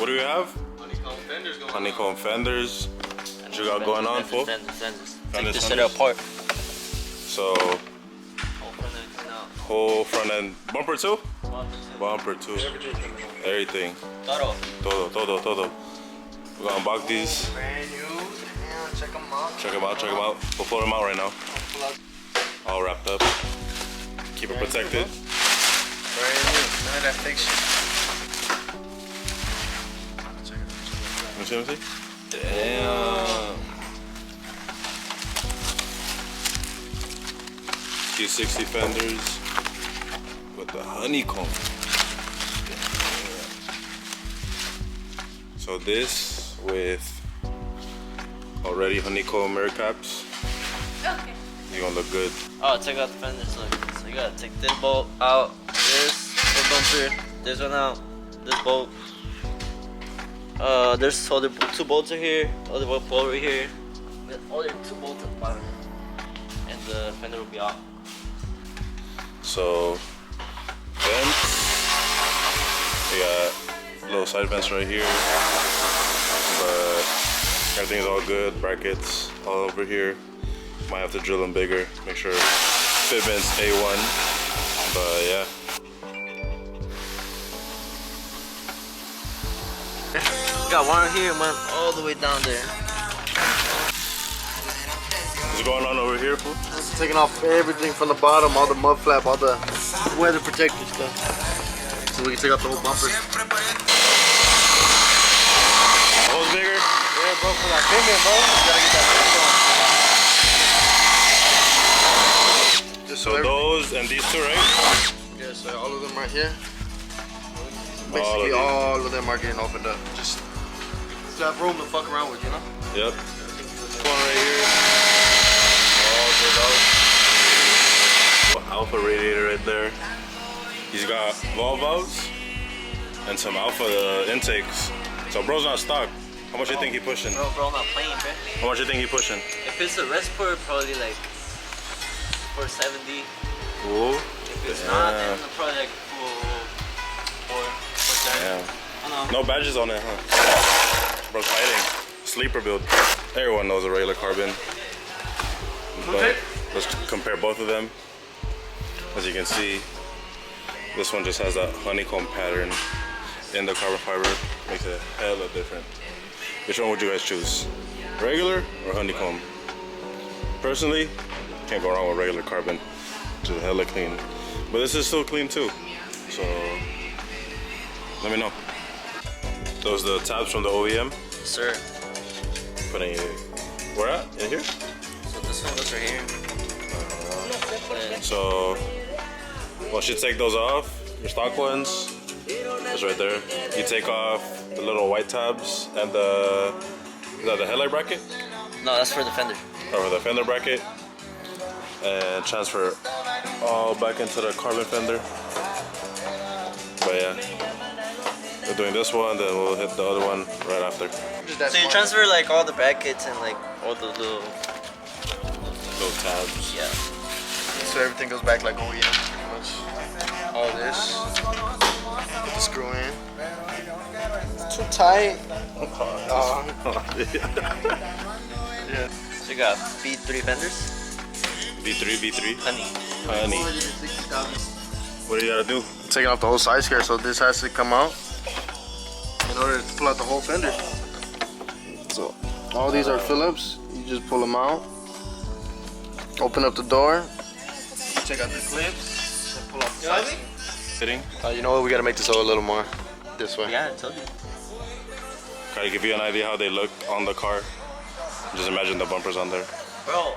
What do we have? Honeycomb fenders going Honeycomb fenders. What you got going on, fool? Fenders. Take this shit apart. So, whole front end. Bumper too? Bumper too. Everything. Todo. We're gonna unbox these. Brand new. Yeah, check them out. Check them out. We'll pull them out right now. All wrapped up. Keep it protected. Brand new. None of that fake shit. Let me see. Damn. Q60 fenders with the honeycomb. So this with already honeycomb mirror caps. Okay. You're gonna look good. Oh, check out the fenders. Look. So you gotta take this bolt out, this bumper, this one out, this bolt. There's other two bolts are here, other bolt over here. There's other two bolts at the bottom, and the fender will be off. So vents. We got little side vents right here, but everything's all good. Brackets all over here. Might have to drill them bigger. Make sure fitment's A1. But yeah. Got one here, one all the way down there. What's going on over here, fool? Just taking off everything from the bottom, all the mud flap, all the weather protected stuff. So we can take out the whole bumper. Hole's bigger? Yeah, bro, for that payment, bro. You gotta get that payment on. Just So those and these two, right? Yeah, so all of them right here. Basically all of them are getting opened up. Just to have room to fuck around with, you know? Yep. One right here. All alpha radiator right there. He's got valves and some alpha intakes. So bro's not stock. How much you think he pushing? Bro, I'm not playing, bro. How much you think he pushing? If it's a respirator, probably like 470. Ooh. If it's not, then probably like 470. Yeah. No badges on it, huh? Bro's fighting. Sleeper build. Everyone knows a regular carbon. But let's compare both of them. As you can see, this one just has that honeycomb pattern in the carbon fiber. Makes it hella different. Which one would you guys choose? Regular or honeycomb? Personally, can't go wrong with regular carbon. Just hella clean. But this is still clean too. So let me know. Those are the tabs from the OEM. Sir. Putting it where at? In here? So this one goes right here. So once you take those off, your stock ones, it's right there. You take off the little white tabs and the, is that the headlight bracket? No, that's for the fender. Or the fender bracket. And transfer all back into the carbon fender. But yeah, we're doing this one, then we'll hit the other one right after. So you transfer like all the brackets and like all the little tabs. Yeah. So everything goes back like OEM, pretty much. All this. Put the screw in. It's too tight. Yeah. So you got B3 fenders? B3. Honey. What do you gotta do? Taking off the whole side skirt, so this has to come out in order to pull out the whole fender. So all these are Phillips. You just pull them out. Open up the door. Check out the clips. And pull off the side. Fitting? You know what? We gotta make this a little more this way. Yeah, I told you. Can I give you an idea how they look on the car? Just imagine the bumpers on there. Bro,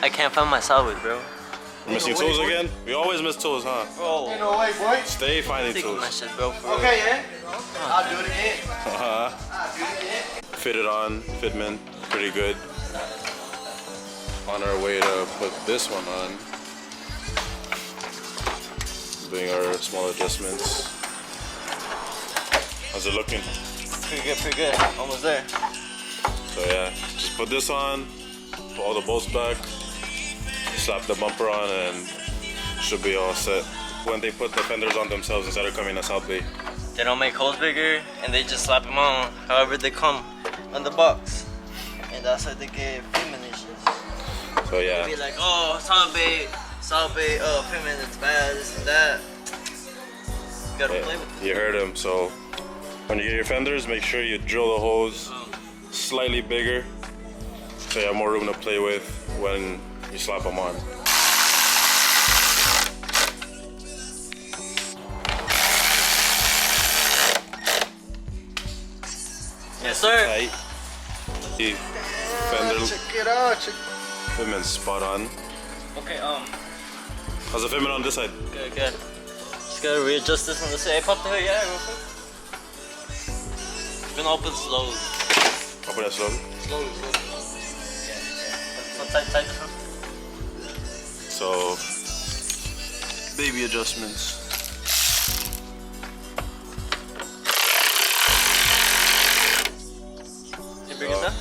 I can't find my salvage, bro. We're missing tools again? We always miss tools, huh? Bro. No way, boy. Stay finding Taking tools. my shit, bro. Okay, yeah. I'll do it again. Uh-huh. I'll do it again. Fitted on, fitment, pretty good. On our way to put this one on. Doing our small adjustments. How's it looking? Pretty good. Almost there. So yeah, just put this on, put all the bolts back, slap the bumper on, and should be all set when they put the fenders on themselves instead of coming to Southbay. They don't make holes bigger, and they just slap them on however they come on the box. And that's how they get payment issues. So yeah. They be like, oh, Southbay, payment is bad, this and that. You gotta play with it. You heard him. So when you get your fenders, make sure you drill the holes slightly bigger so you have more room to play with when you slap them on. Yes, sir. Tight. The fender Check it out. fitment's spot on. Okay, How's the fitment on this side? good. Just gotta readjust this on the side. Hey, pop the hood, yeah, real quick. It's gonna open slowly. Open that slowly. Slowly. Yeah. So tight this one. So Baby adjustments. You bring it down?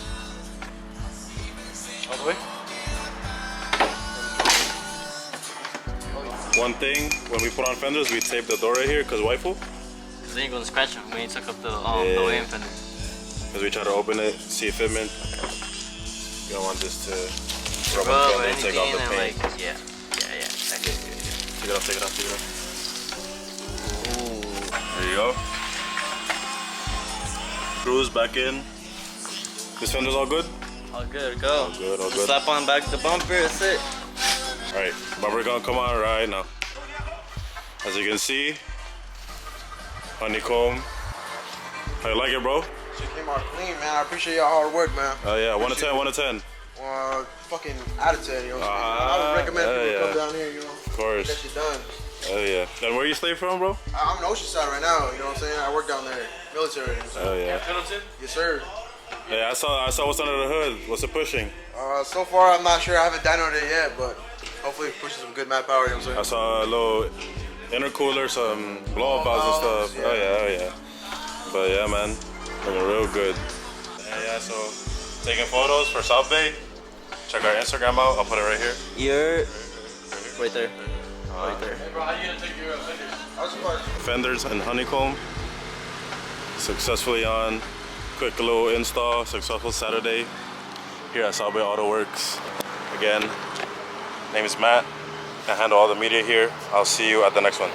All the way? one thing, when we put on fenders, we tape the door right here because waifu. Because then you're gonna scratch them when you took up the Yeah. way in fender. Because we try to open it, see fitment. You don't want this to rub Rub on or fender and take anything off the and paint. like, yeah. Take it off, take it off, take it off. Ooh. There you go. Screws back in. This fender's all good? All good, go. All good, all Just good. slap on back the bumper, that's it. Alright, bumper gonna come on right now. As you can see, Honeycomb. How you like it, bro? Shit came out clean, man. I appreciate y'all hard work, man. Oh yeah, 1 to 10, 1 to 10. Fucking out of 10, you know what I'm saying? I would recommend people come down here, you know. Of course. Get that shit done. Oh yeah. Then where you stay from, bro? I'm in Oceanside right now, you know what I'm saying? I work down there, military. So. Oh yeah. Yes, sir. Yeah, I saw what's under the hood. What's it pushing? So far, I'm not sure. I haven't dynoed it yet, but hopefully it pushes some good map power, you know what I'm I saying? saw a little intercooler, some blow-up valves and stuff. Yeah. Oh yeah. But yeah, man, looking real good. Yeah, so taking photos for Southbay. Check our Instagram out. I'll put it right here. You're right there. Right there. Hey, bro, how you gonna take your fenders? I was surprised. Fenders and Honeycomb successfully on. Quick little install, successful Saturday here at Southbay Autoworkz. Again, name is Matt. I handle all the media here. I'll see you at the next one.